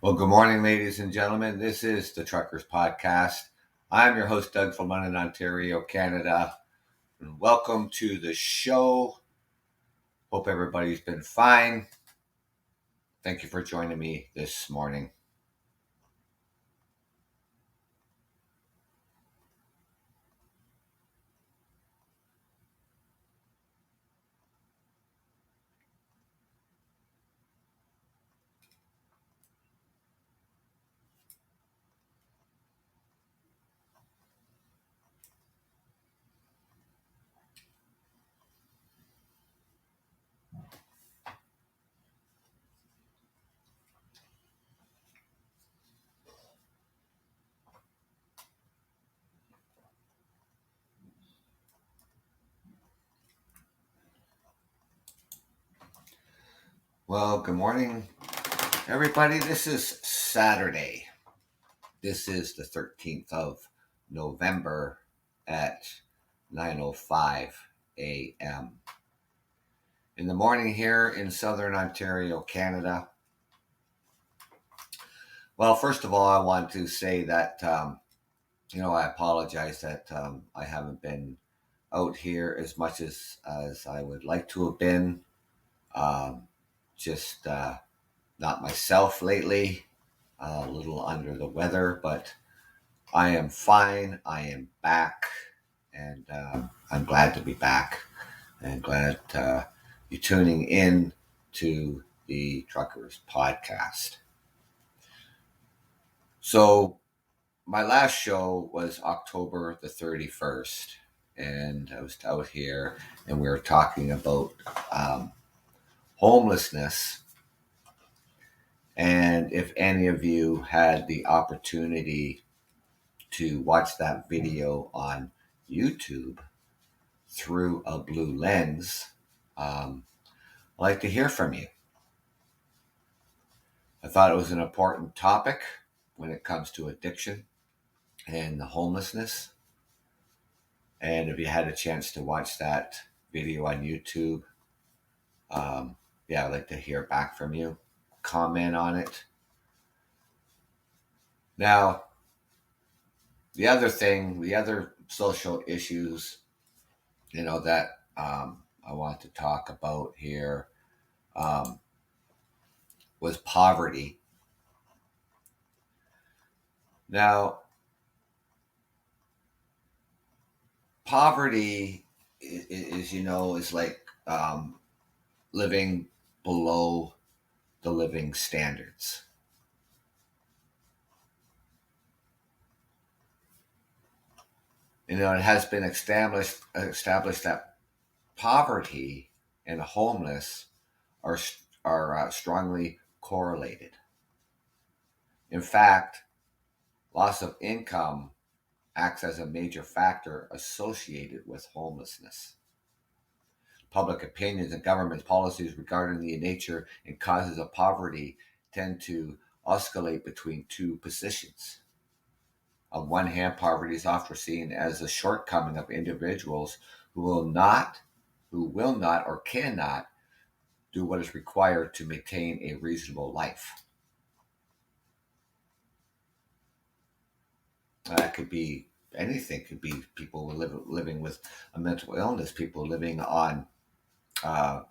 Well, good morning, ladies and gentlemen. This is the Truckers Podcast. I'm your host, Doug from London, Ontario, Canada. And welcome to the show. Hope everybody's been fine. Thank you for joining me this morning. Well, good morning, everybody. This is Saturday. This is the 13th of November at 9:05 a.m. in the morning here in Southern Ontario, Canada. Well, first of all, I want to say that I apologize that I haven't been out here as much as I would like to have been. Um, just not myself lately, a little under the weather, but I am fine. I am back, and I'm glad to be back, and glad you're tuning in to the Truckers Podcast. So, my last show was October the 31st, and I was out here and we were talking about homelessness. And if any of you had the opportunity to watch that video on YouTube through a blue lens, I'd like to hear from you. I thought it was an important topic when it comes to addiction and the homelessness. And if you had a chance to watch that video on YouTube, I'd like to hear back from you. Comment on it. Now, the other social issues, that I want to talk about here was poverty. Now, poverty is like living below the living standards. It has been established that poverty and homeless are strongly correlated. In fact, loss of income acts as a major factor associated with homelessness. Public opinions and government policies regarding the nature and causes of poverty tend to oscillate between two positions. On one hand, poverty is often seen as a shortcoming of individuals who will not or cannot do what is required to maintain a reasonable life. That could be anything. It could be people living with a mental illness, people living on uh,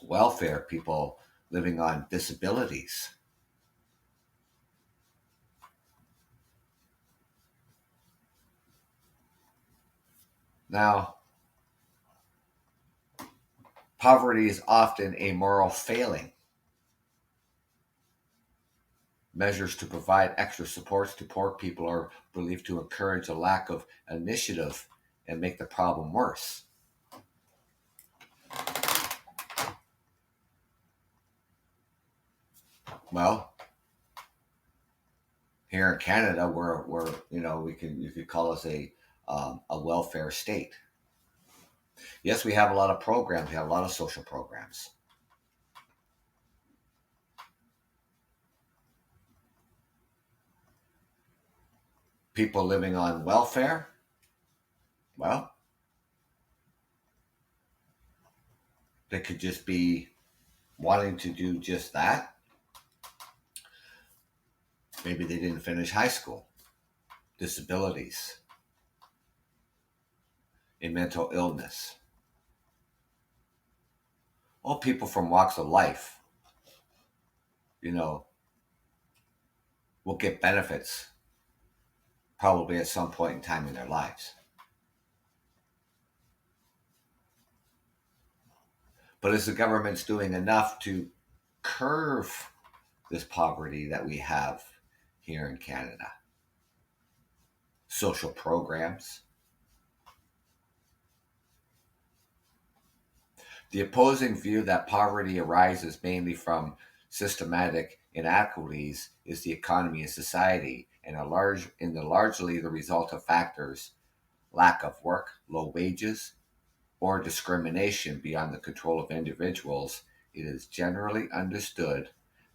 welfare, people living on disabilities. Now, poverty is often a moral failing. Measures to provide extra supports to poor people are believed to encourage a lack of initiative and make the problem worse. Well, here in Canada, we're you could call us a welfare state. Yes, we have a lot of programs. We have a lot of social programs. People living on welfare, well, they could just be wanting to do just that. Maybe they didn't finish high school. Disabilities, in mental illness. All people from walks of life, you know, will get benefits probably at some point in time in their lives. But is the government's doing enough to curb this poverty that we have here in Canada? Social programs. The opposing view that poverty arises mainly from systematic inequities is the economy and society, and largely the result of factors lack of work, low wages, or discrimination beyond the control of individuals. It is generally understood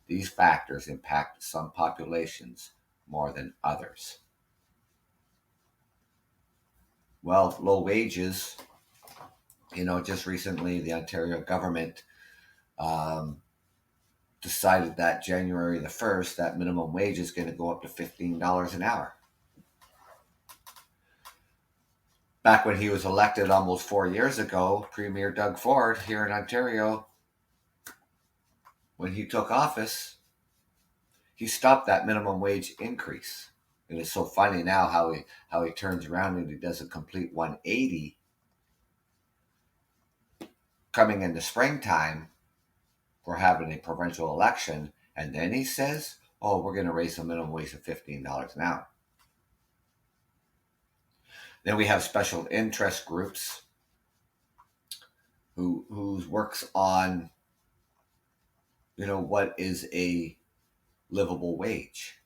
these factors impact some populations more than others. Well, low wages, just recently the Ontario government decided that January the 1st, that minimum wage is going to go up to $15 an hour. Back when he was elected almost 4 years ago, Premier Doug Ford here in Ontario, when he took office, he stopped that minimum wage increase. And it's so funny now how he turns around and he does a complete 180 coming in the springtime. We're having a provincial election, and then he says, "Oh, we're going to raise the minimum wage to $15 an hour." Then we have special interest groups whose works on, what is a livable wage.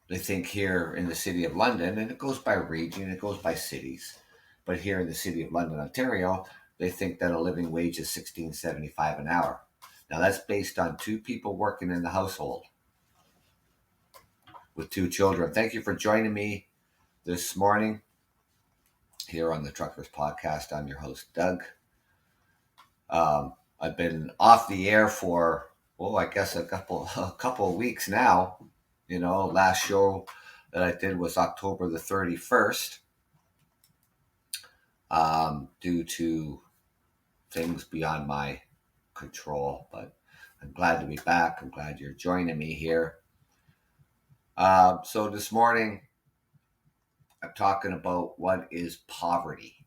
They think here in the City of London, and it goes by region, it goes by cities, but here in the City of London, Ontario, they think that a living wage is $16.75 an hour. Now that's based on 2 people working in the household with 2 children. Thank you for joining me this morning here on the Truckers Podcast. I'm your host, Doug. I've been off the air for, I guess a couple of weeks now. Last show that I did was October the 31st. Due to things beyond my control, but I'm glad to be back. I'm glad you're joining me here. So this morning, I'm talking about what is poverty.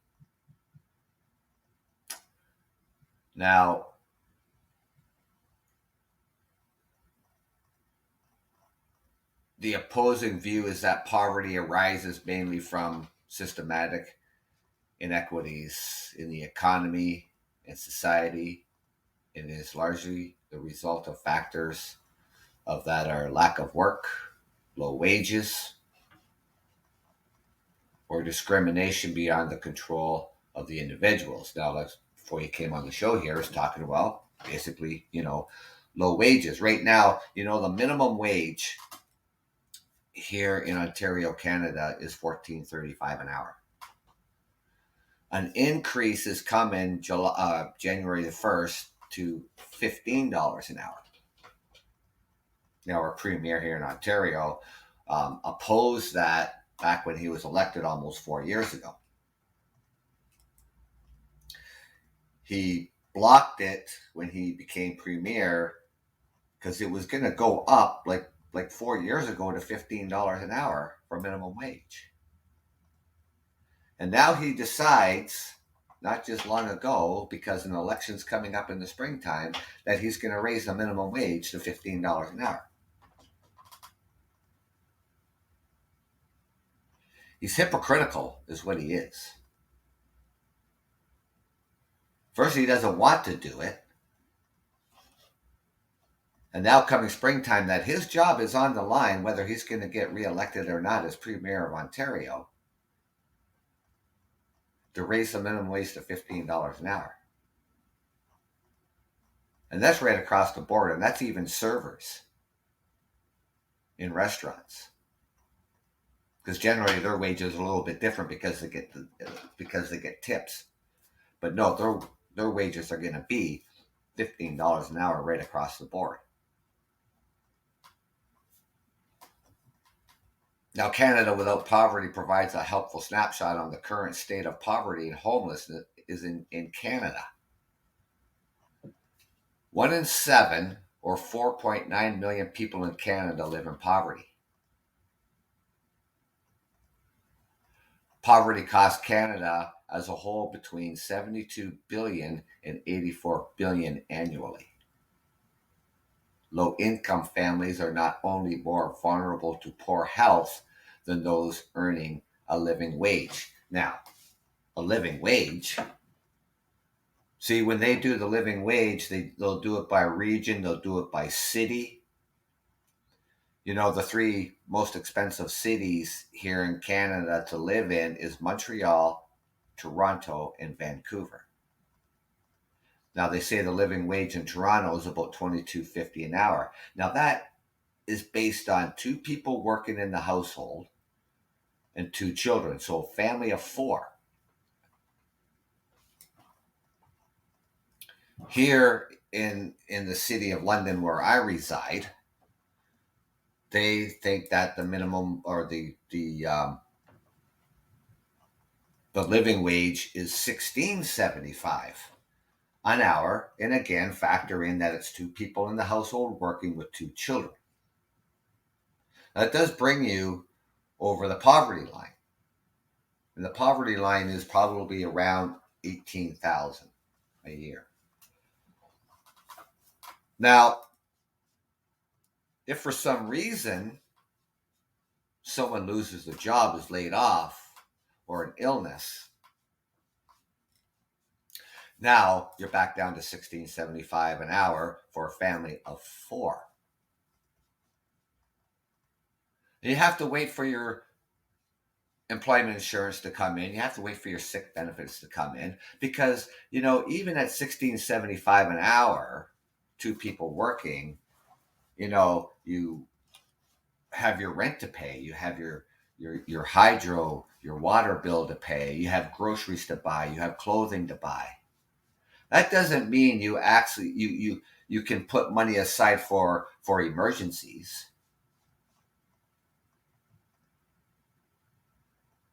Now, the opposing view is that poverty arises mainly from systematic inequities in the economy and society. It is largely the result of factors of that are lack of work, low wages, or discrimination beyond the control of the individuals. Now, before you came on the show here, I was talking about basically, low wages. Right now, the minimum wage here in Ontario, Canada is $14.35 an hour. An increase is coming January the 1st to $15 an hour. Now, our premier here in Ontario opposed that back when he was elected almost 4 years ago. He blocked it when he became premier because it was going to go up like 4 years ago to $15 an hour for minimum wage. And now he decides, not just long ago, because an election's coming up in the springtime, that he's going to raise the minimum wage to $15 an hour. He's hypocritical, is what he is. First, he doesn't want to do it. And now coming springtime, that his job is on the line, whether he's going to get reelected or not as Premier of Ontario, to raise the minimum wage to $15 an hour. And that's right across the board. And that's even servers in restaurants. Because generally their wages are a little bit different because they get tips. But no, their wages are going to be $15 an hour right across the board. Now, Canada Without Poverty provides a helpful snapshot on the current state of poverty and homelessness in Canada. 1 in 7, or 4.9 million people in Canada, live in poverty. Poverty costs Canada as a whole between $72 billion and $84 billion annually. Low-income families are not only more vulnerable to poor health than those earning a living wage. Now, a living wage, see, when they do the living wage, they'll do it by region, they'll do it by city. You know, the 3 most expensive cities here in Canada to live in is Montreal, Toronto, and Vancouver. Now, they say the living wage in Toronto is about $22.50 an hour. Now, that is based on 2 people working in the household and 2 children, so a family of 4. Here in the city of London, where I reside, they think that the minimum, or the living wage is $16.75 an hour, and again factor in that it's 2 people in the household working with 2 children. That does bring you over the poverty line, and the poverty line is probably around $18,000 a year. Now, if for some reason someone loses their job, is laid off, or an illness, now you're back down to $16.75 an hour for a family of 4. You have to wait for your employment insurance to come in. You have to wait for your sick benefits to come in, because, you know, even at $16.75 an hour, 2 people working, you know, you have your rent to pay, you have your hydro, your water bill to pay, you have groceries to buy, you have clothing to buy. That doesn't mean you actually you can put money aside for emergencies.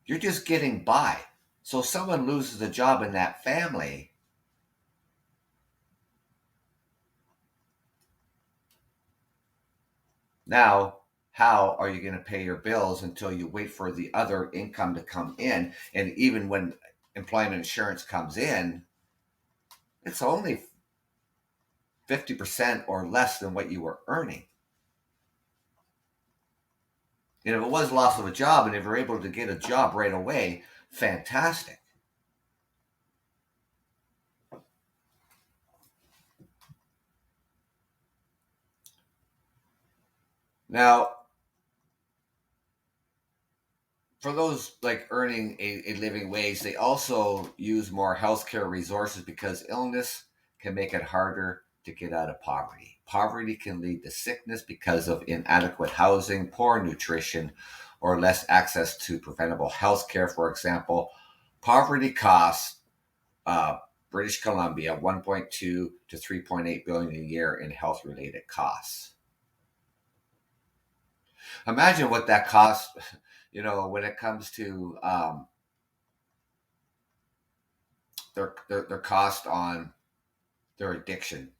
You're just getting by. So if someone loses a job in that family, now how are you going to pay your bills until you wait for the other income to come in? And even when employment insurance comes in, it's only 50% or less than what you were earning. And if it was loss of a job, and if you're able to get a job right away, fantastic. Now, for those like earning a living wage, they also use more healthcare resources, because illness can make it harder to get out of poverty. Poverty can lead to sickness because of inadequate housing, poor nutrition, or less access to preventable health care. For example, poverty costs British Columbia 1.2 to 3.8 billion a year in health related costs. Imagine what that costs, you know, when it comes to their cost on their addiction.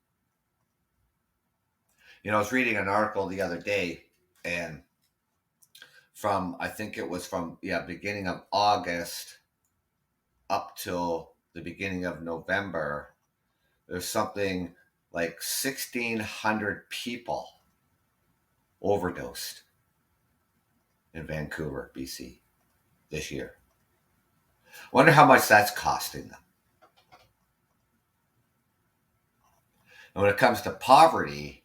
You know, I was reading an article the other day, and I think it was from beginning of August up till the beginning of November, there's something like 1,600 people overdosed in Vancouver, BC this year. Wonder how much that's costing them. And when it comes to poverty,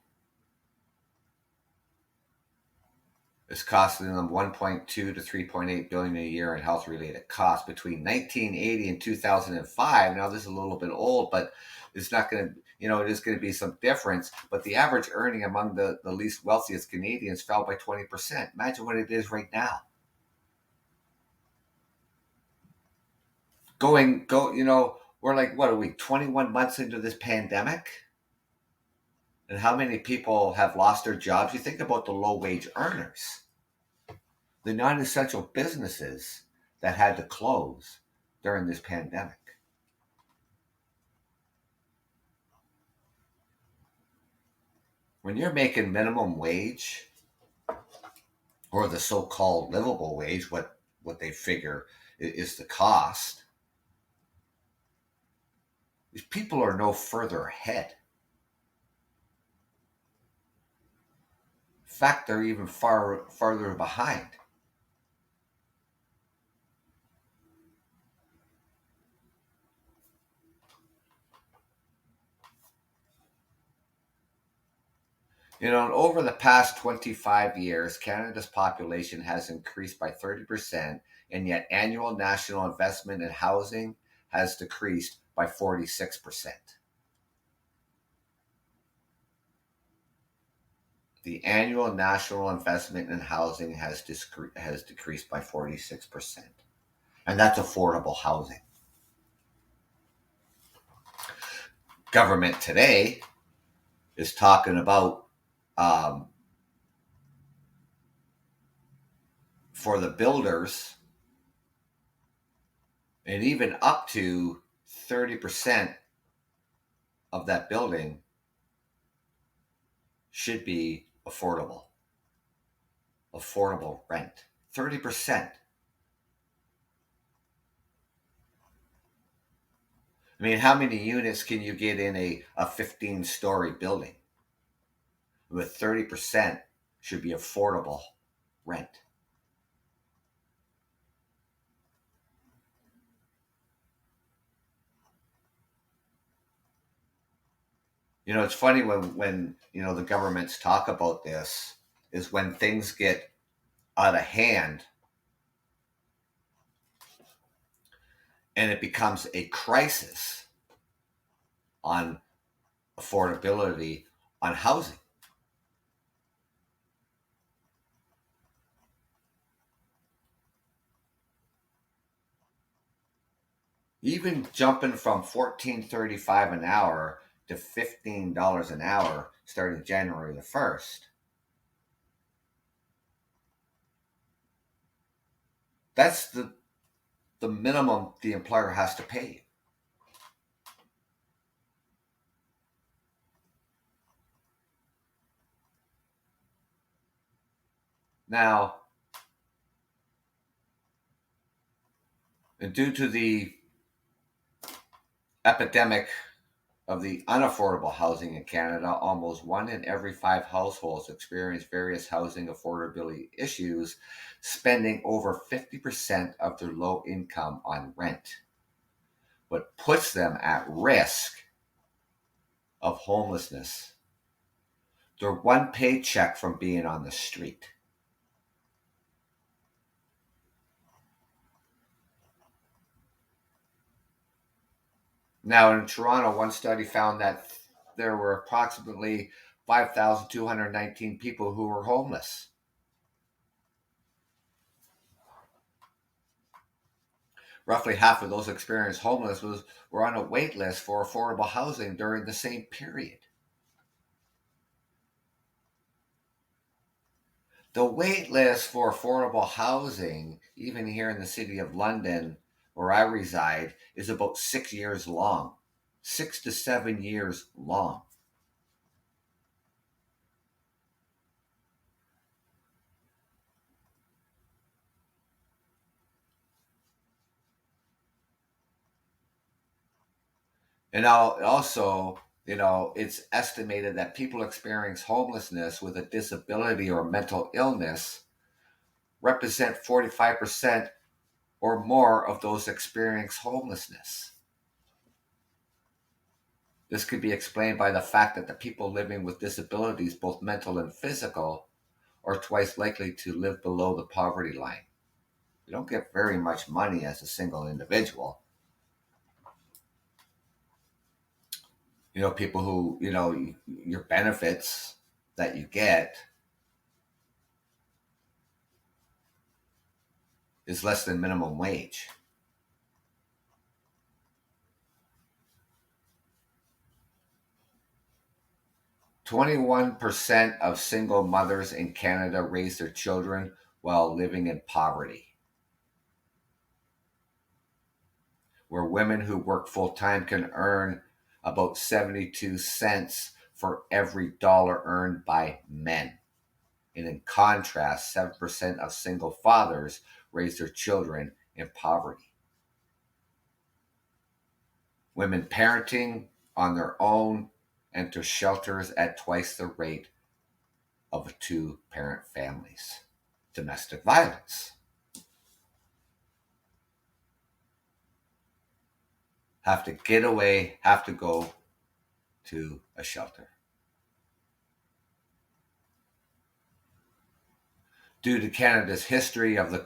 it's costing them 1.2 to 3.8 billion a year in health related costs between 1980 and 2005. Now this is a little bit old, but it's not going to, you know, it is going to be some difference. But the average earning among the least wealthiest Canadians fell by 20%. Imagine what it is right now. You know, we're like, what are we, 21 months into this pandemic? And how many people have lost their jobs? You think about the low wage earners, the non essential businesses that had to close during this pandemic. When you're making minimum wage or the so called livable wage, what they figure is the cost, these people are no further ahead. In fact, they're even farther behind. Over the past 25 years, Canada's population has increased by 30%, and yet annual national investment in housing has decreased by 46%. The annual national investment in housing has decreased by 46%. And that's affordable housing. Government today is talking about for the builders, and even up to 30% of that building should be affordable rent. 30%. I mean, how many units can you get in a 15-story building? With 30% should be affordable rent. It's funny when the governments talk about this, is when things get out of hand and it becomes a crisis on affordability on housing. Even jumping from $14.35 an hour to $15 an hour starting January the 1st. That's the minimum the employer has to pay you. Now, due to the epidemic of the unaffordable housing in Canada, almost 1 in every 5 households experience various housing affordability issues, spending over 50% of their low income on rent, what puts them at risk of homelessness. They're one paycheck from being on the street. Now, in Toronto, one study found that there were approximately 5,219 people who were homeless. Roughly half of those experienced homeless were on a wait list for affordable housing during the same period. The wait list for affordable housing, even here in the city of London, where I reside, is about 6 years long. 6 to 7 years long. And also, it's estimated that people experience homelessness with a disability or mental illness represent 45% or more of those experiencing homelessness. This could be explained by the fact that the people living with disabilities, both mental and physical, are twice likely to live below the poverty line. You don't get very much money as a single individual. People who, your benefits that you get is less than minimum wage. 21% of single mothers in Canada raise their children while living in poverty, where women who work full-time can earn about 72 cents for every dollar earned by men. And in contrast, 7% of single fathers raise their children in poverty. Women parenting on their own enter shelters at twice the rate of two-parent families. Domestic violence. Have to get away, have to go to a shelter. Due to Canada's history of the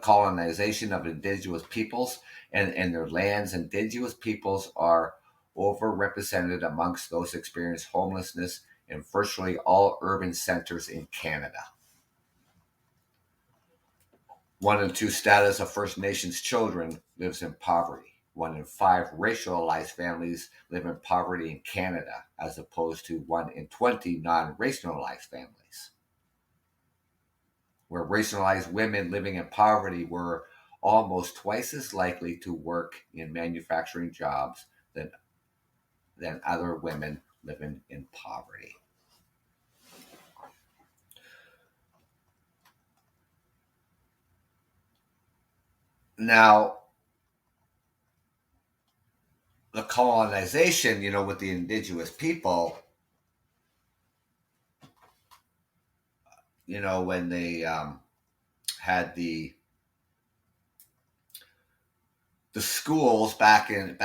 colonization of Indigenous peoples and their lands, Indigenous peoples are overrepresented amongst those experiencing homelessness in virtually all urban centers in Canada. 1 in 2 status of First Nations children lives in poverty. 1 in 5 racialized families live in poverty in Canada, as opposed to 1 in 20 non-racialized families. Where racialized women living in poverty were almost twice as likely to work in manufacturing jobs than other women living in poverty. Now, the colonization, with the Indigenous people, when they had the schools back in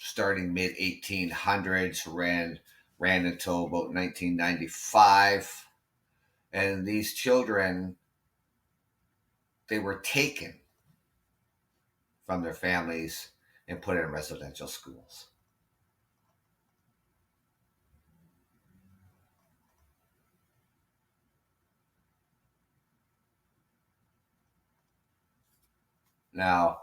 starting mid 1800s, ran until about 1995, and these children, they were taken from their families and put in residential schools. Now,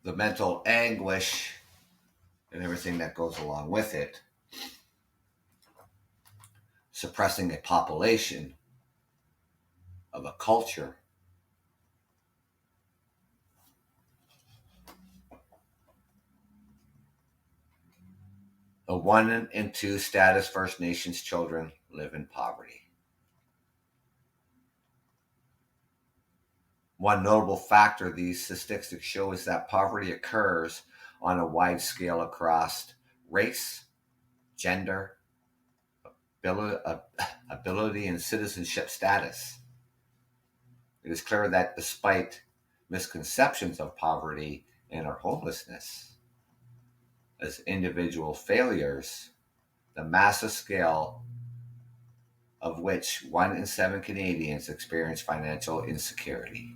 the mental anguish and everything that goes along with it, suppressing a population of a culture, the 1 in 2 status First Nations children live in poverty. One notable factor these statistics show is that poverty occurs on a wide scale across race, gender, ability, and citizenship status. It is clear that despite misconceptions of poverty and our homelessness as individual failures, the massive scale of which 1 in 7 Canadians experience financial insecurity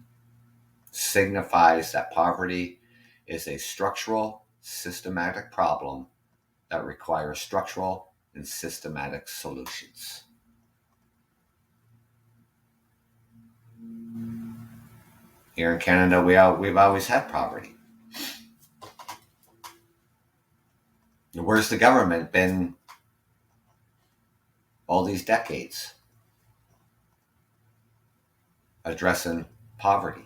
signifies that poverty is a structural, systematic problem that requires structural and systematic solutions. Here in Canada, we've always had poverty. Where's the government been all these decades addressing poverty?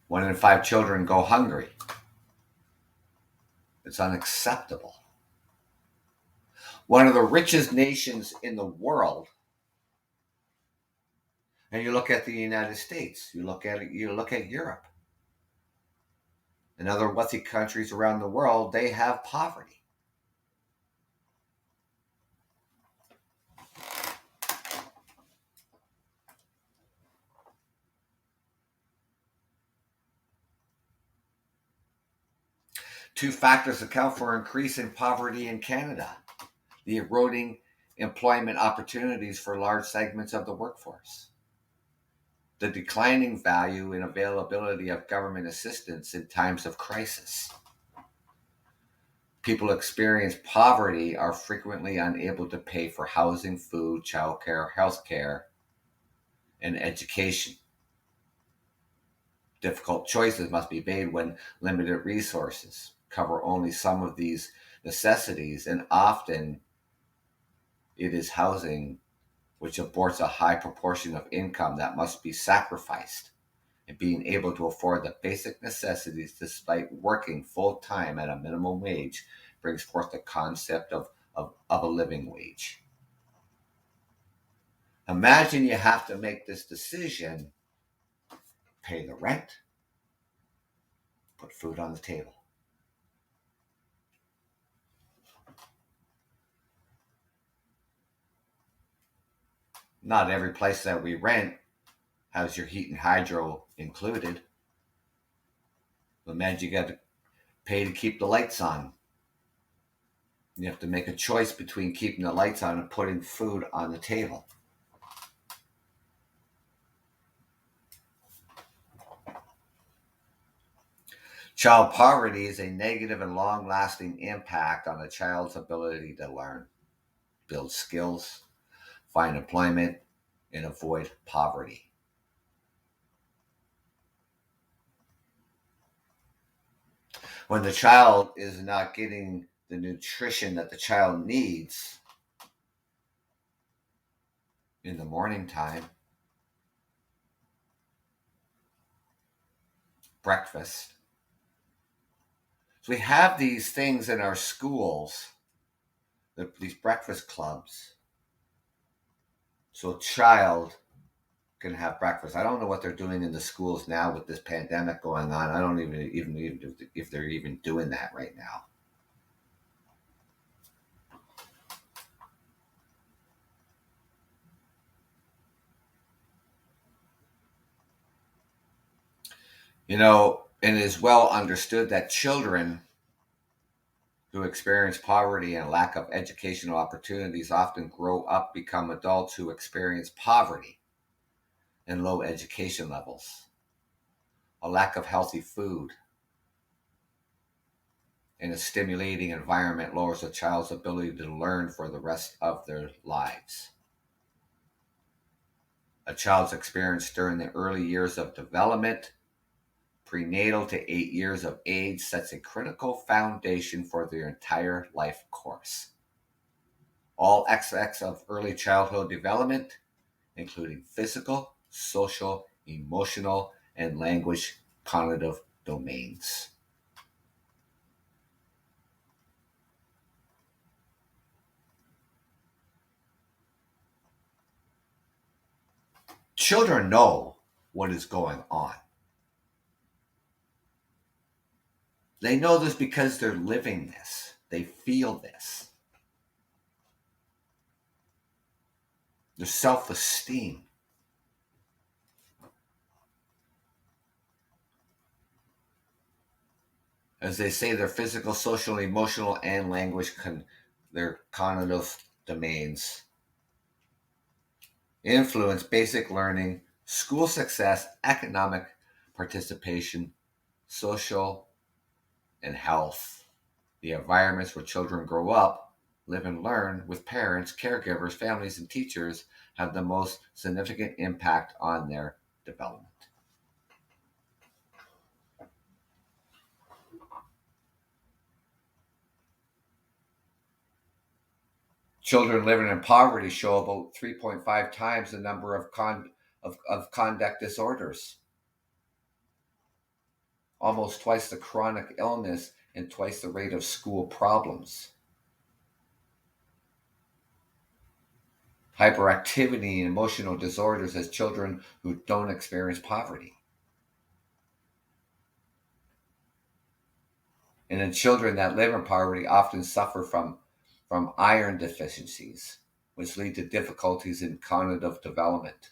1 in 5 children go hungry. It's unacceptable. One of the richest nations in the world, and you look at the United States, you look at Europe, and other wealthy countries around the world, they have poverty. Two factors account for increasing poverty in Canada: the eroding employment opportunities for large segments of the workforce, the declining value and availability of government assistance in times of crisis. People experience poverty are frequently unable to pay for housing, food, childcare, healthcare, and education. Difficult choices must be made when limited resources cover only some of these necessities, and often it is housing which aborts a high proportion of income that must be sacrificed. And being able to afford the basic necessities despite working full time at a minimum wage brings forth the concept of a living wage. Imagine you have to make this decision: pay the rent, put food on the table. Not every place that we rent has your heat and hydro included. But man, you got to pay to keep the lights on. You have to make a choice between keeping the lights on and putting food on the table. Child poverty is a negative and long lasting impact on a child's ability to learn, build skills, find employment, and avoid poverty. When the child is not getting the nutrition that the child needs in the morning time, breakfast. So we have these things in our schools, these breakfast clubs, so a child can have breakfast. I don't know what they're doing in the schools now with this pandemic going on. I don't even if they're even doing that right now. And it is well understood that children who experience poverty and lack of educational opportunities often grow up, become adults who experience poverty and low education levels, a lack of healthy food, and a stimulating environment lowers a child's ability to learn for the rest of their lives. A child's experience during the early years of development, prenatal to 8 years of age, sets a critical foundation for their entire life course. All aspects of early childhood development, including physical, social, emotional, and language cognitive domains. Children know what is going on. They know this because they're living this. They feel this. Their self esteem. As they say, their physical, social, emotional, and language, their cognitive domains influence basic learning, school success, economic participation, social, and health. The environments where children grow up, live, and learn with parents, caregivers, families, and teachers have the most significant impact on their development. Children living in poverty show about 3.5 times the number of conduct disorders, almost twice the chronic illness, and twice the rate of school problems. Hyperactivity and emotional disorders as children who don't experience poverty. And then children that live in poverty often suffer from iron deficiencies, which lead to difficulties in cognitive development.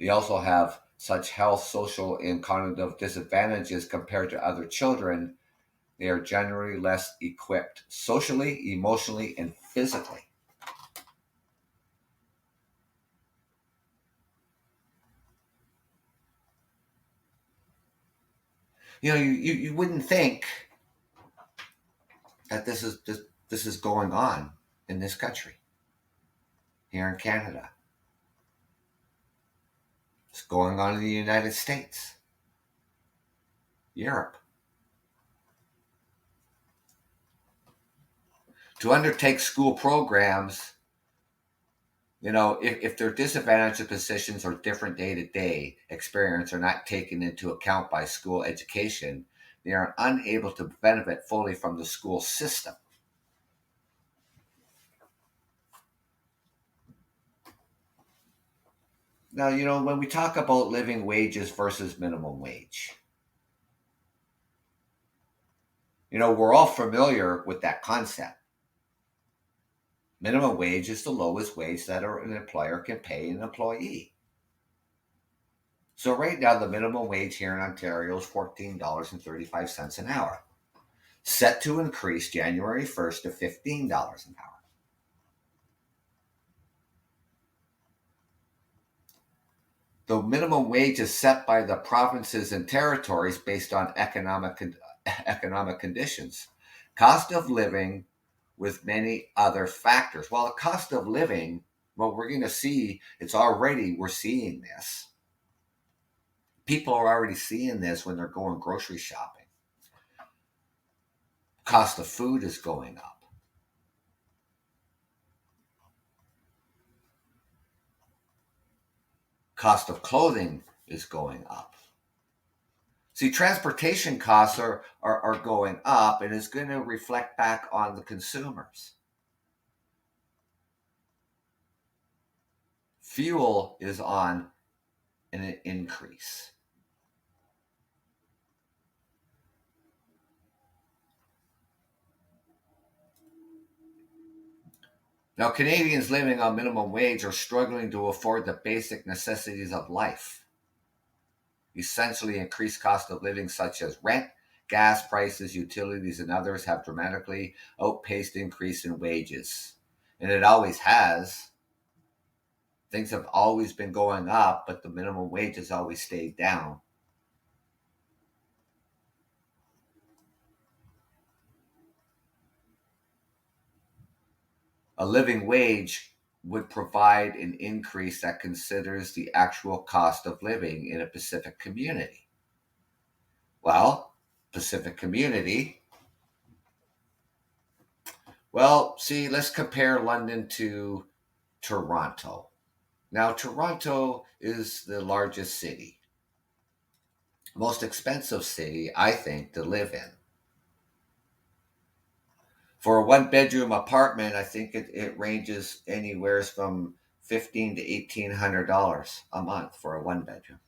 They also have such health, social, and cognitive disadvantages compared to other children. They are generally less equipped socially, emotionally, and physically. You wouldn't think that this is going on in this country, here in Canada. It's going on in the United States, Europe. To undertake school programs, if their disadvantaged positions or different day to day experience are not taken into account by school education, they are unable to benefit fully from the school system. Now, when we talk about living wages versus minimum wage, we're all familiar with that concept. Minimum wage is the lowest wage that an employer can pay an employee. So right now, the minimum wage here in Ontario is $14.35 an hour, set to increase January 1st to $15 an hour. The minimum wage is set by the provinces and territories based on economic conditions, cost of living, with many other factors. Well, the cost of living, well, we're going to see, we're seeing this. People are already seeing this when they're going grocery shopping. Cost of food is going up. Cost of clothing is going up. See, transportation costs are going up, and it's going to reflect back on the consumers. Fuel is on an increase. Now, Canadians living on minimum wage are struggling to afford the basic necessities of life. Essentially, increased cost of living such as rent, gas prices, utilities, and others have dramatically outpaced increase in wages. And it always has. Things have always been going up, but the minimum wage has always stayed down. A living wage would provide an increase that considers the actual cost of living in a Pacific community. Well, Pacific community. Well, see, let's compare London to Toronto. Now, Toronto is the largest city, most expensive city, I think, to live in. For a one-bedroom apartment, I think it ranges anywhere from $1,500 to $1,800 a month for a one-bedroom.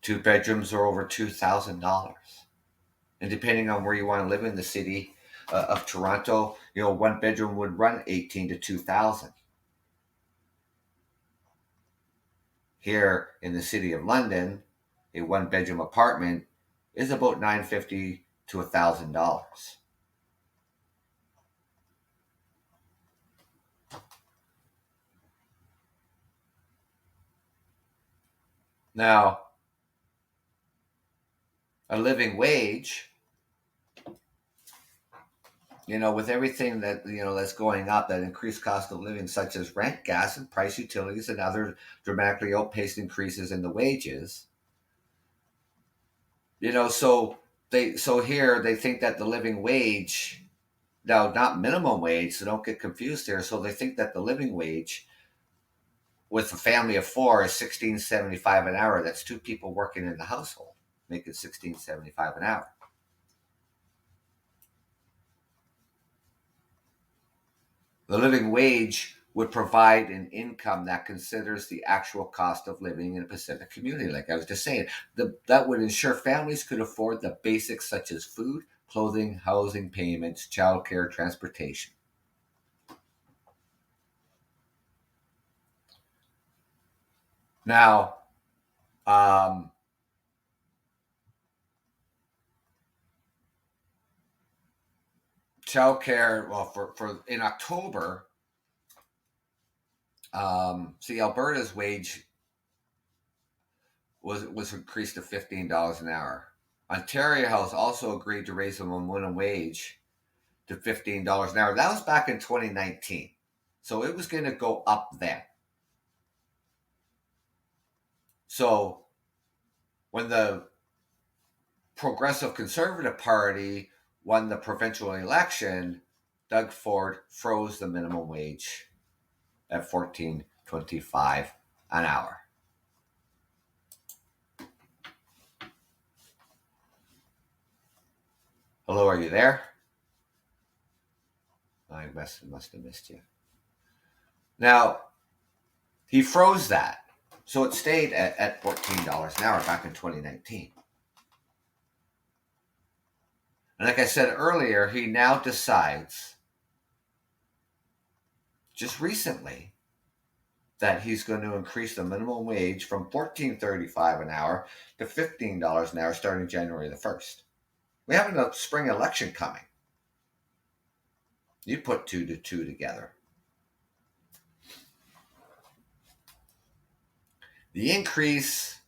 Two bedrooms are over $2,000. And depending on where you want to live in the city of Toronto, one bedroom would run 18 to 2,000. Here in the city of London, a one bedroom apartment is about $950 to $1,000. Now, a living wage, with everything that that's going up, that increased cost of living, such as rent, gas, and price, utilities, and other dramatically outpaced increases in the wages. So here they think that the living wage, now not minimum wage, so don't get confused here. So they think that the living wage with a family of four is $16.75 an hour. That's two people working in the household, making $16.75 an hour. The living wage would provide an income that considers the actual cost of living in a Pacific community. Like I was just saying, that would ensure families could afford the basics such as food, clothing, housing payments, childcare, transportation. Now, childcare, well, for in October, see, Alberta's wage was increased to $15 an hour. Ontario has also agreed to raise the minimum wage to $15 an hour. That was back in 2019, so it was going to go up then. So when the Progressive Conservative Party won the provincial election, Doug Ford froze the minimum wage at $14.25 an hour. Hello, are you there? I must have missed you. Now, he froze that. So it stayed at $14 an hour back in 2019. And like I said earlier, he now decides, just recently, that he's going to increase the minimum wage from $14.35 an hour to $15 an hour starting January the 1st. We have a spring election coming. You put two to two together. The increase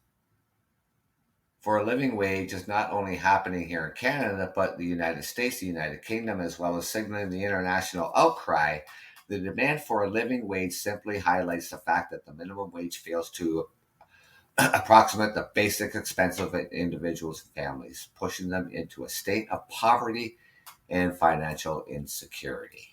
for a living wage is not only happening here in Canada, but the United States, the United Kingdom, as well as signaling the international outcry. The demand for a living wage simply highlights the fact that the minimum wage fails to approximate the basic expense of individuals and families, pushing them into a state of poverty and financial insecurity.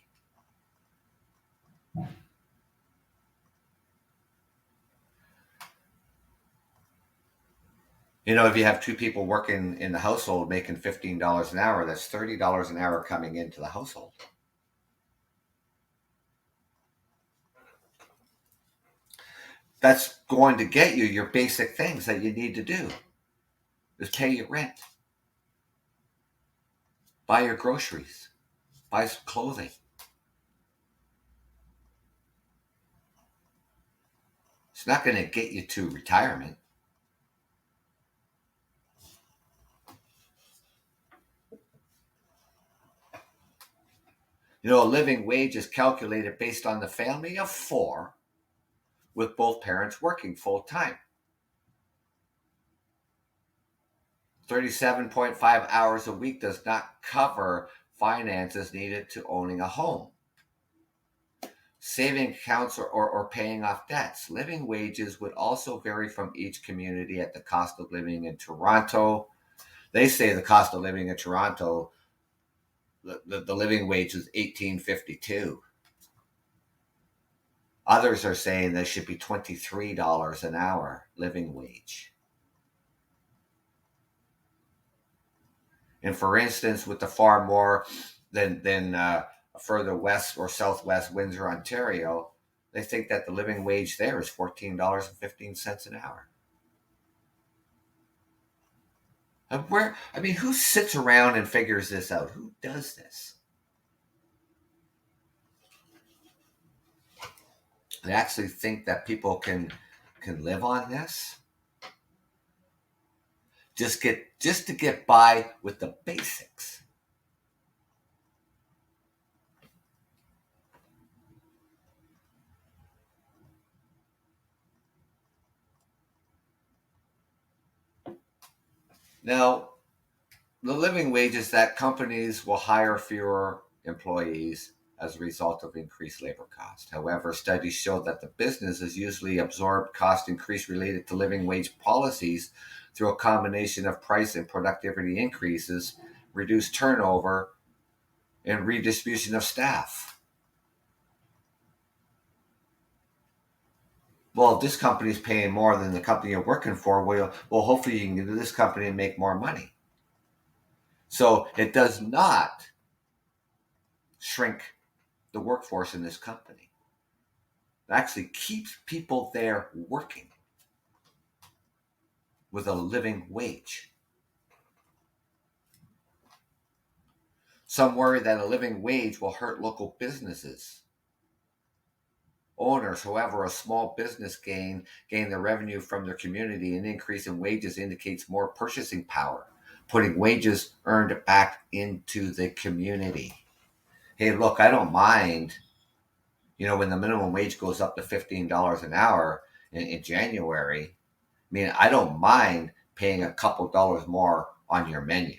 You know, if you have two people working in the household making $15 an hour, that's $30 an hour coming into the household. That's going to get you your basic things that you need to do. Is pay your rent, buy your groceries, buy some clothing. It's not going to get you to retirement. You know, a living wage is calculated based on the family of four with both parents working full time. 37.5 hours a week does not cover finances needed to owning a home, saving accounts, or paying off debts. Living wages would also vary from each community at the cost of living in Toronto. They say the cost of living in Toronto, the living wage is $18.52. Others are saying there should be $23 an hour living wage. And for instance, with the far more than further west or southwest Windsor, Ontario, they think that the living wage there is $14.15 an hour. Who sits around and figures this out? Who does this? They actually think that people can live on this? Just to get by with the basics. Now, the living wage is that companies will hire fewer employees as a result of increased labor cost. However, studies show that the businesses usually absorb cost increase related to living wage policies through a combination of price and productivity increases, reduced turnover, and redistribution of staff. Well, if this company is paying more than the company you're working for, well, hopefully you can get to this company and make more money. So it does not shrink the workforce in this company. It actually keeps people there working with a living wage. Some worry that a living wage will hurt local businesses. Owners, however, a small business gain their revenue from their community. An increase in wages indicates more purchasing power, putting wages earned back into the community. Hey, look, I don't mind, when the minimum wage goes up to $15 an hour in January. I don't mind paying a couple dollars more on your menu.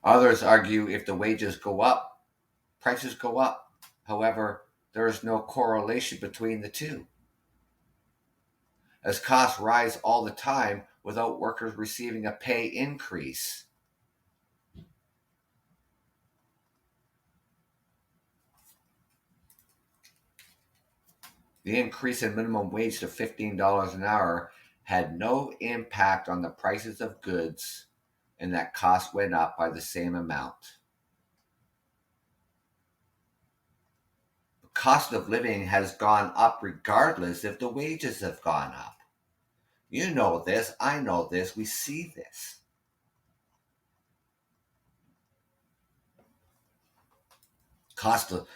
Others argue if the wages go up, prices go up. However, there is no correlation between the two, as costs rise all the time without workers receiving a pay increase. The increase in minimum wage to $15 an hour had no impact on the prices of goods, and that cost went up by the same amount. The cost of living has gone up regardless if the wages have gone up. You know this, I know this, we see this. Cost of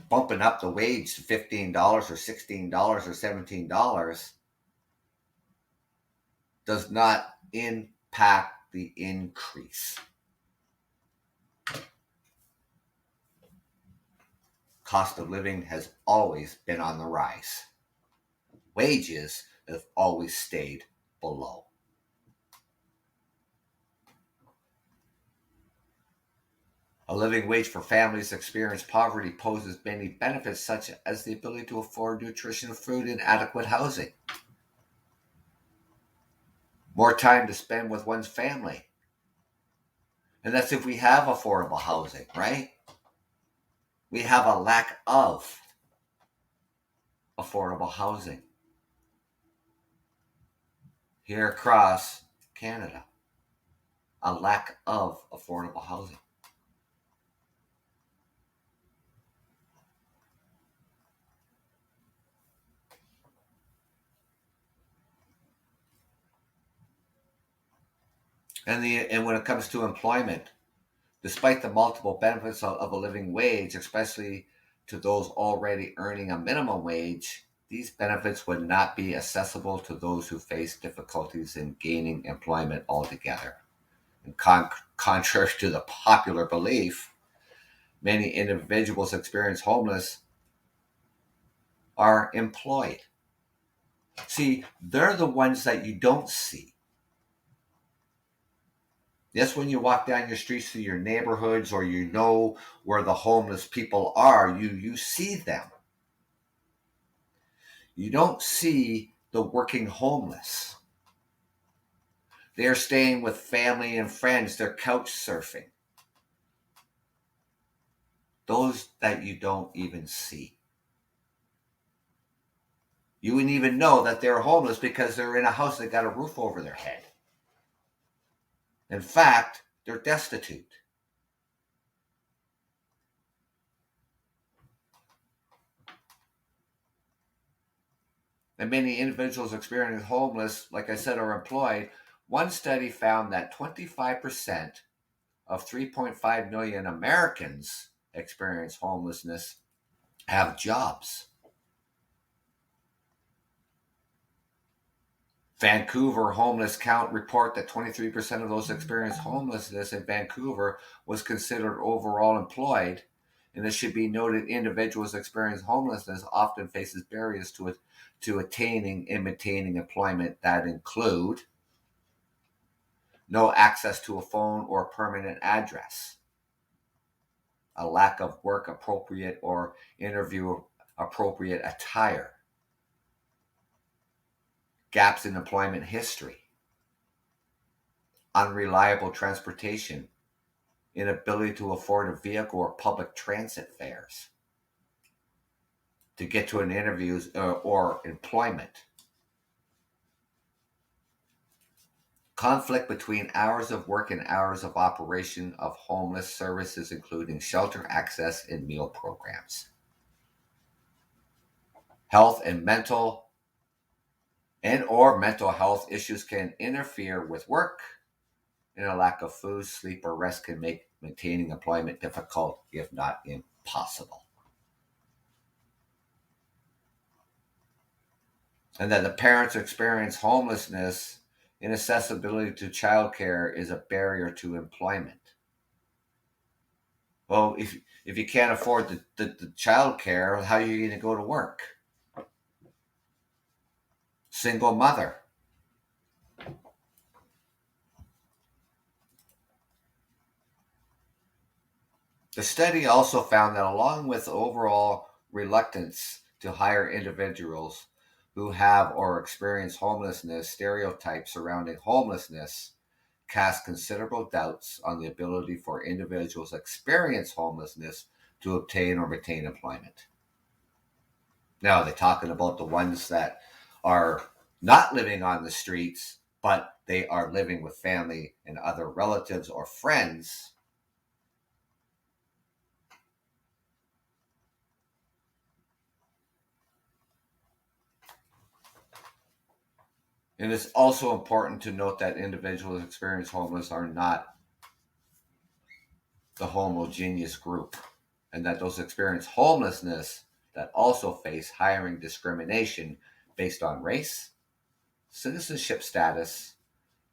bumping up the wage to $15 or $16 or $17 does not impact the increase. Cost of living has always been on the rise. Wages have always stayed below. A living wage for families experiencing poverty poses many benefits, such as the ability to afford nutritious food and adequate housing, more time to spend with one's family. And that's if we have affordable housing, right? We have a lack of affordable housing here across Canada. A lack of affordable housing. And when it comes to employment, despite the multiple benefits of a living wage, especially to those already earning a minimum wage, these benefits would not be accessible to those who face difficulties in gaining employment altogether. And contrary to the popular belief, many individuals experience homeless are employed. See, they're the ones that you don't see. Yes, when you walk down your streets through your neighborhoods, or you know where the homeless people are, you see them. You don't see the working homeless. They're staying with family and friends. They're couch surfing. Those that you don't even see. You wouldn't even know that they're homeless because they're in a house that got a roof over their head. In fact, they're destitute. And many individuals experiencing homeless, like I said, are employed. One study found that 25% of 3.5 million Americans experience homelessness have jobs. Vancouver Homeless Count report that 23% of those experiencing homelessness in Vancouver was considered overall employed. And it should be noted, individuals experiencing homelessness often faces barriers to attaining and maintaining employment that include no access to a phone or permanent address, a lack of work appropriate or interview appropriate attire, gaps in employment history, unreliable transportation, inability to afford a vehicle or public transit fares to get to an interview or employment. Conflict between hours of work and hours of operation of homeless services, including shelter access and meal programs. Health and mental health issues can interfere with work, and a lack of food, sleep, or rest can make maintaining employment difficult, if not impossible. And that the parents experience homelessness, inaccessibility to childcare is a barrier to employment. Well, if you can't afford the child care, how are you going to go to work? Single mother. The study also found that along with overall reluctance to hire individuals who have or experience homelessness, stereotypes surrounding homelessness cast considerable doubts on the ability for individuals experience homelessness to obtain or retain employment. Now, they're talking about the ones that are not living on the streets, but they are living with family and other relatives or friends. And it's also important to note that individuals experiencing homeless are not the homogeneous group, and that those experience homelessness that also face hiring discrimination based on race, citizenship status,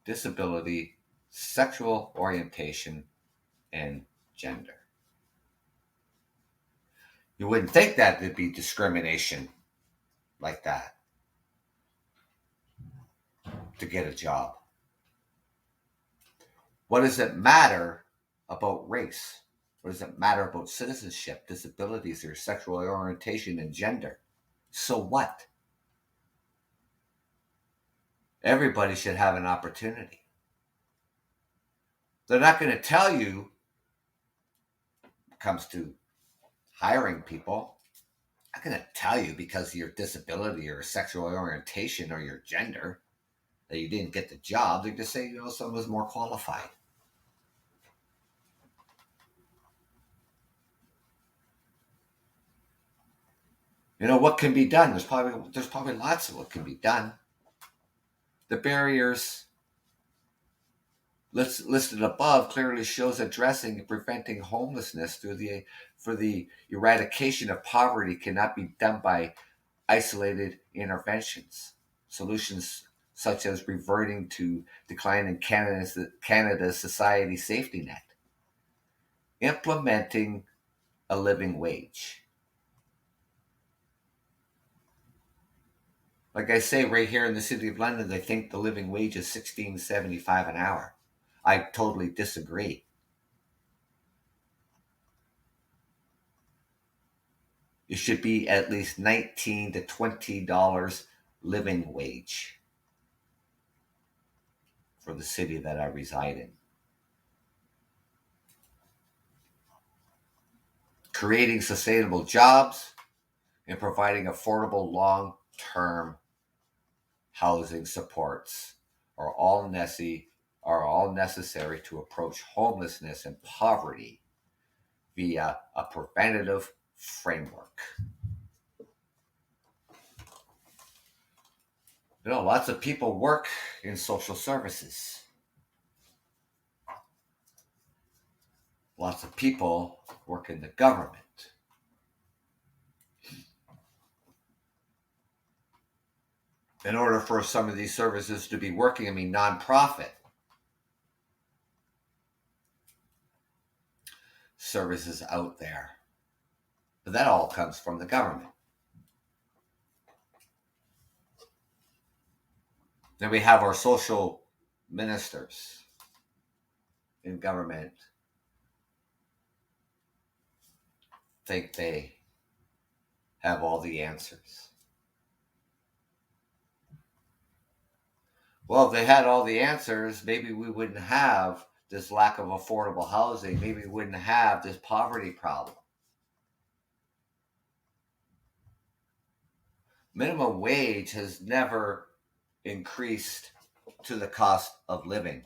disability, sexual orientation, and gender. You wouldn't think that there'd be discrimination like that to get a job. What does it matter about race? What does it matter about citizenship, disabilities, or sexual orientation and gender? So what? Everybody should have an opportunity. They're not going to tell you, when it comes to hiring people, I'm not going to tell you because of your disability or sexual orientation or your gender that you didn't get the job. They just say, someone was more qualified. What can be done? There's probably lots of what can be done. The barriers listed above clearly shows addressing and preventing homelessness for the eradication of poverty cannot be done by isolated interventions. Solutions such as reverting to decline in Canada's society safety net, implementing a living wage. Like I say, right here in the city of London, they think the living wage is $16.75 an hour. I totally disagree. It should be at least $19 to $20 living wage for the city that I reside in. Creating sustainable jobs and providing affordable long-term housing supports are all necessary to approach homelessness and poverty via a preventative framework. Lots of people work in social services. Lots of people work in the government. In order for some of these services to be working, nonprofit services out there. But that all comes from the government. Then we have our social ministers in government think they have all the answers. Well, if they had all the answers, maybe we wouldn't have this lack of affordable housing. Maybe we wouldn't have this poverty problem. Minimum wage has never increased to the cost of living,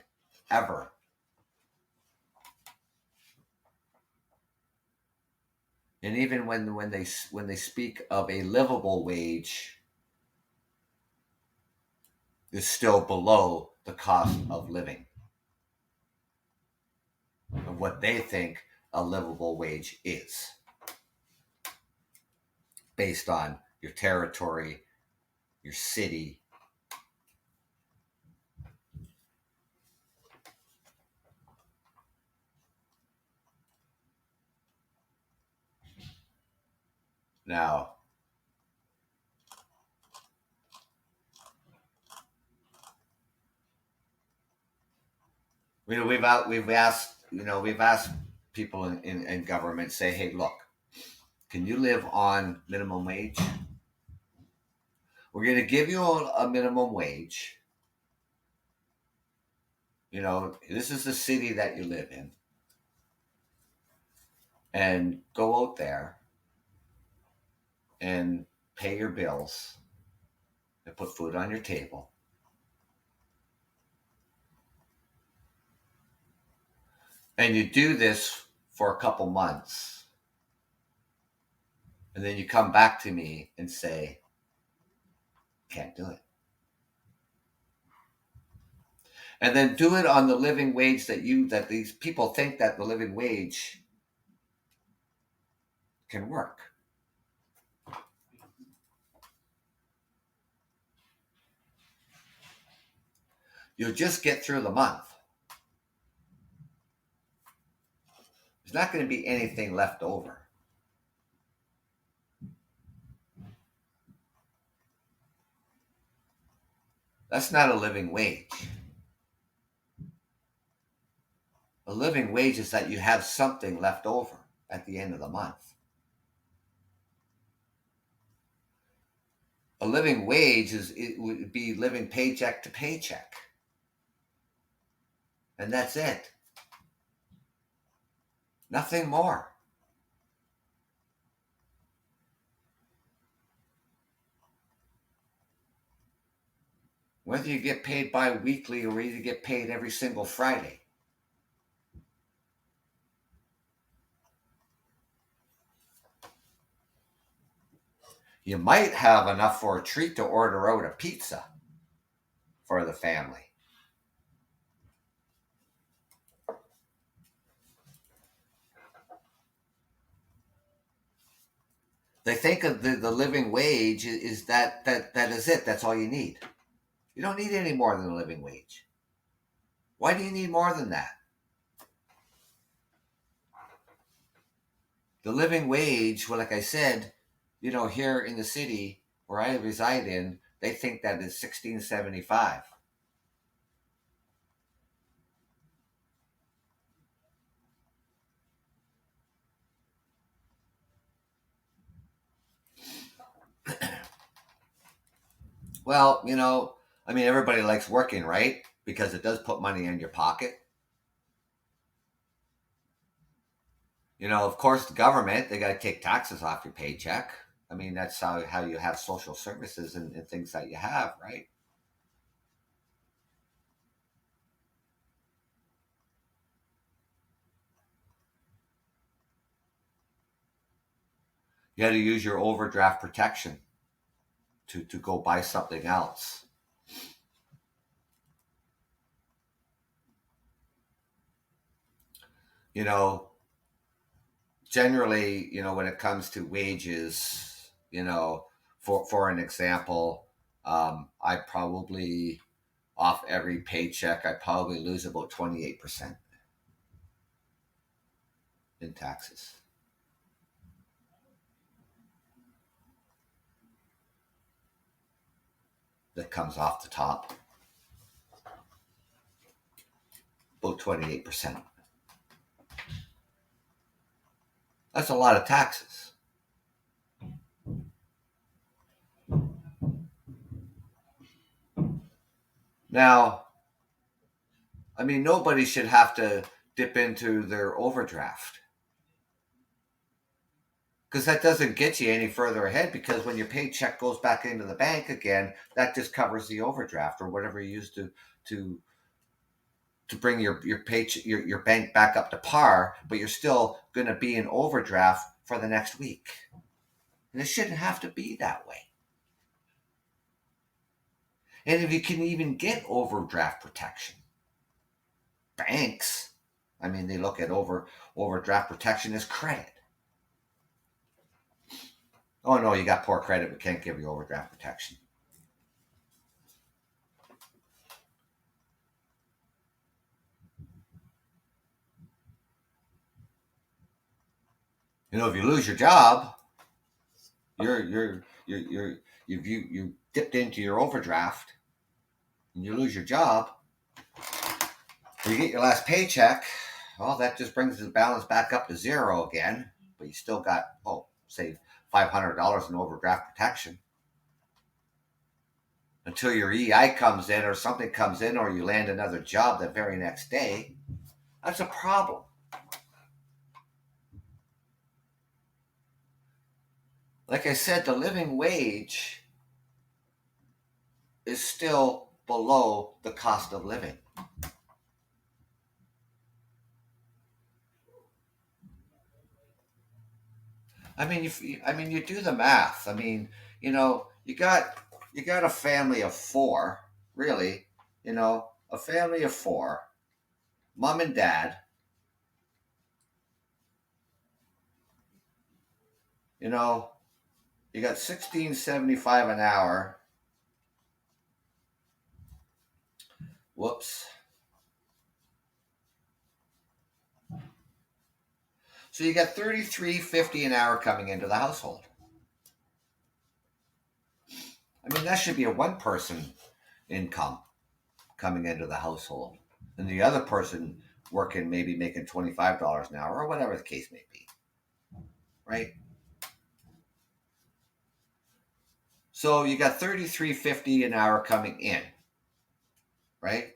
ever. And even when they speak of a livable wage, is still below the cost of living of what they think a livable wage is, based on your territory, your city. Now, we've asked people in government say, hey, look, can you live on minimum wage? We're going to give you a minimum wage. You know, this is the city that you live in. And go out there and pay your bills and put food on your table. And you do this for a couple months. And then you come back to me and say, can't do it. And then do it on the living wage that these people think that the living wage can work. You'll just get through the month. There's not going to be anything left over. That's not a living wage. A living wage is that you have something left over at the end of the month. A living wage it would be living paycheck to paycheck. And that's it. Nothing more. Whether you get paid bi-weekly or whether you get paid every single Friday. You might have enough for a treat to order out a pizza for the family. They think of the living wage is that is it. That's all you need. You don't need any more than a living wage. Why do you need more than that? The living wage, well, like I said, you know, here in the city where I reside in, they think that is $16.75. Well, you know, I mean, everybody likes working, right? Because it does put money in your pocket. You know, of course, the government, they got to take taxes off your paycheck. I mean, that's how you have social services and things that you have, right? You got to use your overdraft protection to go buy something else. You know, generally, you know, when it comes to wages, you know, for an example, I probably off every paycheck, I probably lose about 28% in taxes. That comes off the top, about 28%. That's a lot of taxes. Now, I mean, nobody should have to dip into their overdraft because that doesn't get you any further ahead, because when your paycheck goes back into the bank again, that just covers the overdraft or whatever you used to to bring your paycheck your bank back up to par, but you're still going to be in overdraft for the next week. And it shouldn't have to be that way. And if you can even get overdraft protection, banks, I mean, they look at overdraft protection as credit. Oh no, you got poor credit, we can't give you overdraft protection. You know, if you lose your job, you dipped into your overdraft, and you lose your job, or you get your last paycheck, Well, that just brings the balance back up to zero again. But you still got, say, $500 in overdraft protection until your EI comes in or something comes in or you land another job the very next day. That's a problem. Like I said, the living wage is still below the cost of living. I mean, you do the math. I mean, you got a family of four, really. A family of four, mom and dad. You know, you got 16.75 an hour. Whoops. So you got 33.50 an hour coming into the household. I mean, that should be a one-person income coming into the household, and the other person working maybe making $25 an hour or whatever the case may be, right? So you got 33.50 an hour coming in, right?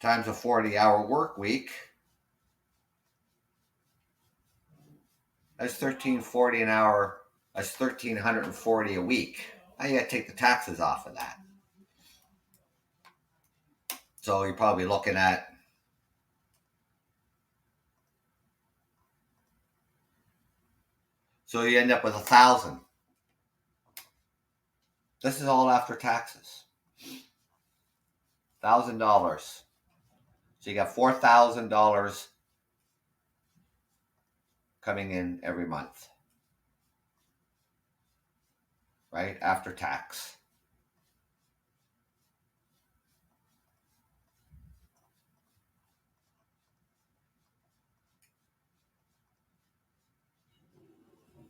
Times a 40-hour work week. That's 1340 an hour. That's 1340 a week. Now you got to take the taxes off of that. So you're probably looking at so you end up with 1,000. This is all after taxes. $1,000. So you got $4,000 coming in every month, right? After tax.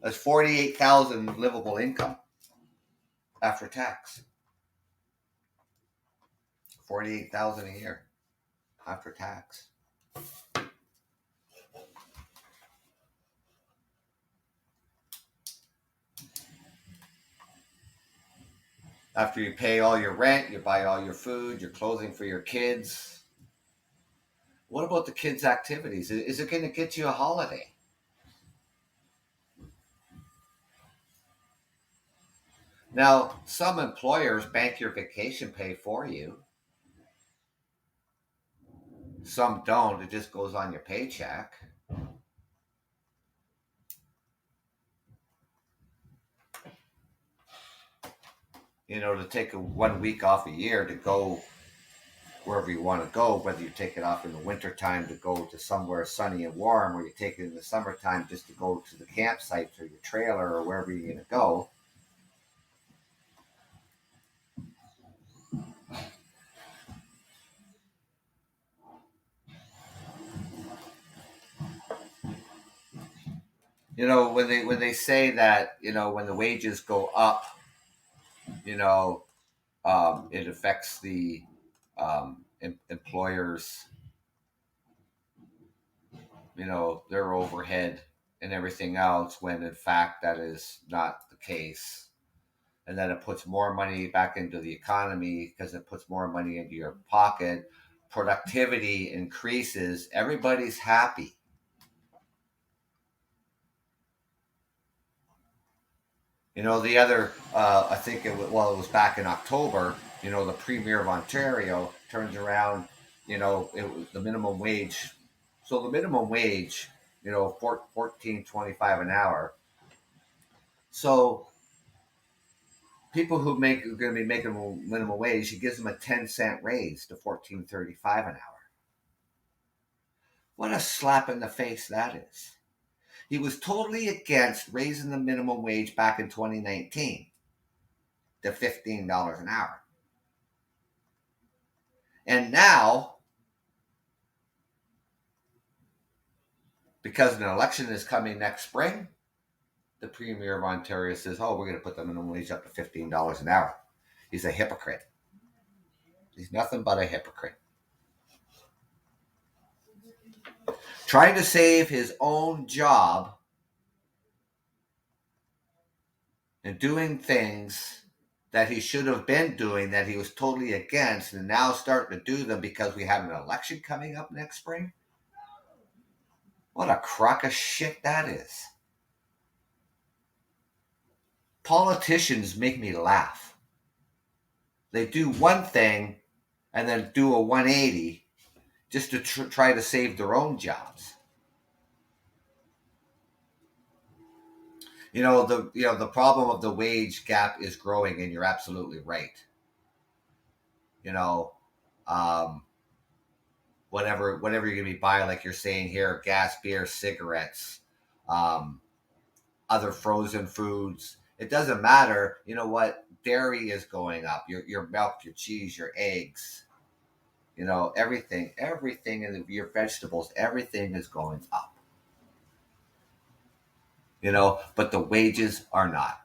That's 48,000 livable income after tax. 48,000 a year after tax. After you pay all your rent, you buy all your food, your clothing for your kids. What about the kids' activities? Is it going to get you a holiday? Now, some employers bank your vacation pay for you. Some don't. It just goes on your paycheck. To take 1 week off a year to go wherever you want to go, whether you take it off in the wintertime to go to somewhere sunny and warm, or you take it in the summertime just to go to the campsite or your trailer or wherever you're going to go. When they say that, when the wages go up, it affects the employers, their overhead and everything else, when in fact that is not the case. And then it puts more money back into the economy because it puts more money into your pocket. Productivity increases. Everybody's happy. The other, I think it was back in October, the Premier of Ontario turns around, it was the minimum wage. So the minimum wage, 14.25 an hour. So people who are going to be making minimum wage, he gives them a 10-cent raise to 14.35 an hour. What a slap in the face that is. He was totally against raising the minimum wage back in 2019 to $15 an hour. And now, because an election is coming next spring, the Premier of Ontario says, we're going to put the minimum wage up to $15 an hour. He's a hypocrite. He's nothing but a hypocrite. trying to save his own job and doing things that he should have been doing that he was totally against, and now starting to do them because we have an election coming up next spring. What a crock of shit that is. Politicians make me laugh. They do one thing and then do a 180 just to try to save their own jobs. The problem of the wage gap is growing, and you're absolutely right. You know, um, whatever you're gonna be buying, like you're saying here, gas, beer, cigarettes, um, other frozen foods. It doesn't matter. You know what? Dairy is going up. Your milk, your cheese, your eggs. Everything in your vegetables, everything is going up. But the wages are not.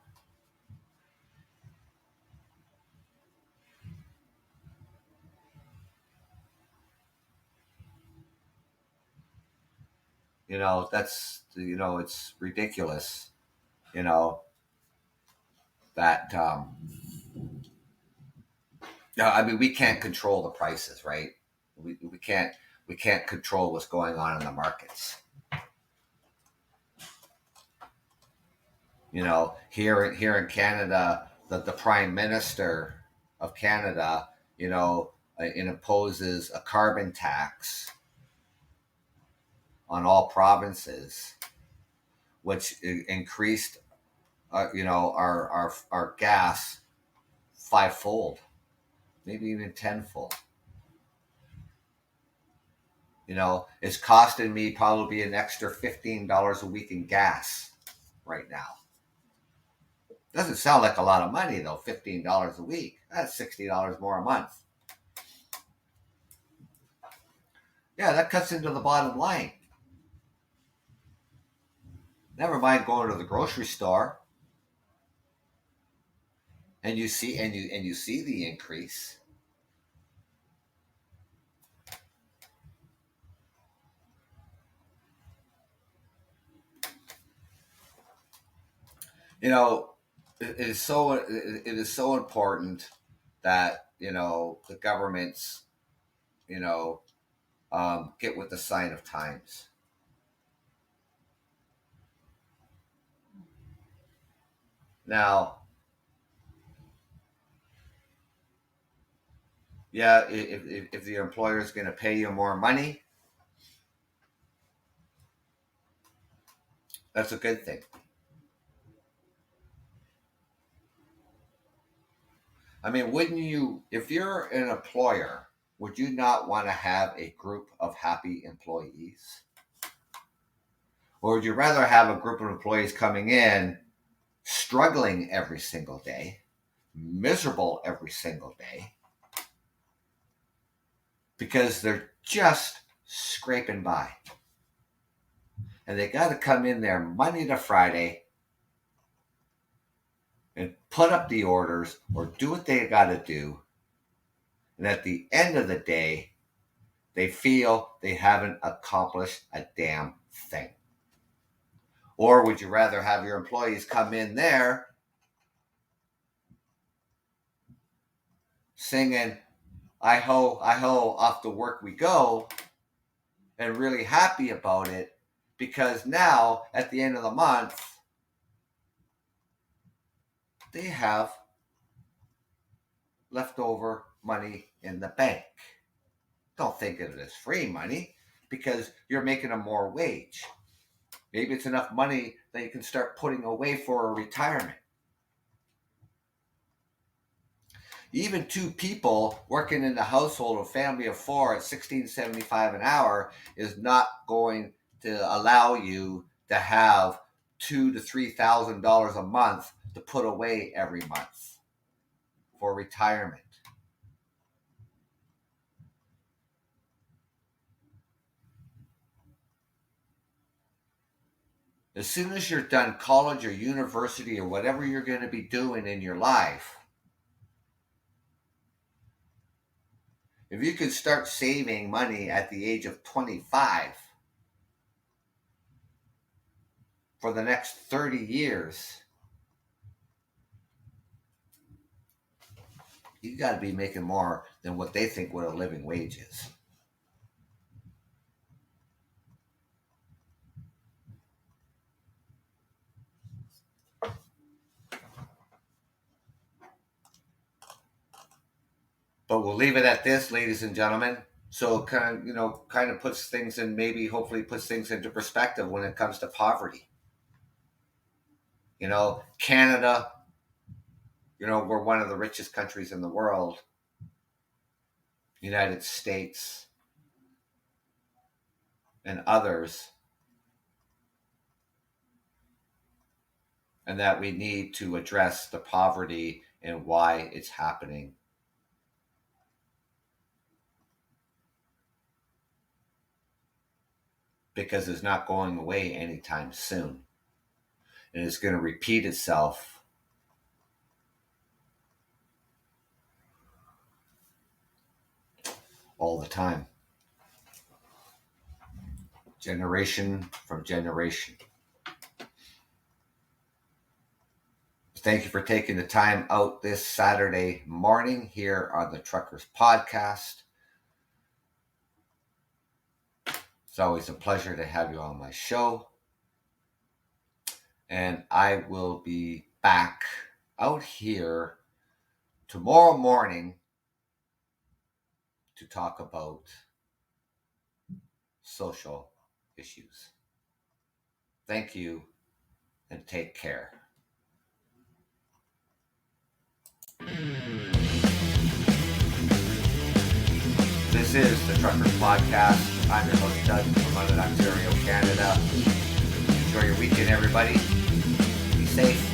It's ridiculous. You know that. I mean, we can't control the prices, right? We can't control what's going on in the markets. Here in Canada, the Prime Minister of Canada, it imposes a carbon tax on all provinces, which increased, our gas fivefold, maybe even tenfold. It's costing me probably an extra $15 a week in gas right now. Doesn't sound like a lot of money though. $15 a week. That's $60 more a month. Yeah, that cuts into the bottom line. Never mind going to the grocery store and you see the increase. You know, it is so important that the governments get with the sign of times. Now, yeah, if the employer is going to pay you more money, that's a good thing. I mean, wouldn't you, if you're an employer, would you not want to have a group of happy employees? Or would you rather have a group of employees coming in struggling every single day, miserable every single day, because they're just scraping by? And they got to come in there Monday to Friday and put up the orders or do what they got to do. And at the end of the day, they feel they haven't accomplished a damn thing. Or would you rather have your employees come in there singing, I ho, off to work we go, and really happy about it because now at the end of the month, they have leftover money in the bank. Don't think of it as free money because you're making a more wage. Maybe it's enough money that you can start putting away for a retirement. Even two people working in the household, a family of four at $16.75 an hour is not going to allow you to have $2,000 to $3,000 a month to put away every month for retirement. As soon as you're done college or university or whatever you're going to be doing in your life, if you could start saving money at the age of 25, for the next 30 years, you got to be making more than what they think what a living wage is. But we'll leave it at this, ladies and gentlemen. So kind of puts things in, maybe hopefully puts things into perspective when it comes to poverty. Canada, we're one of the richest countries in the world. United States and others. And that we need to address the poverty and why it's happening. Because it's not going away anytime soon. And it's going to repeat itself all the time. Generation from generation. Thank you for taking the time out this Saturday morning here on the Truckers Podcast. It's always a pleasure to have you on my show. And I will be back out here tomorrow morning to talk about social issues. Thank you and take care. This is the Truckers Podcast. I'm your host, Doug, from London, Ontario, Canada. Enjoy your weekend, everybody. Be safe.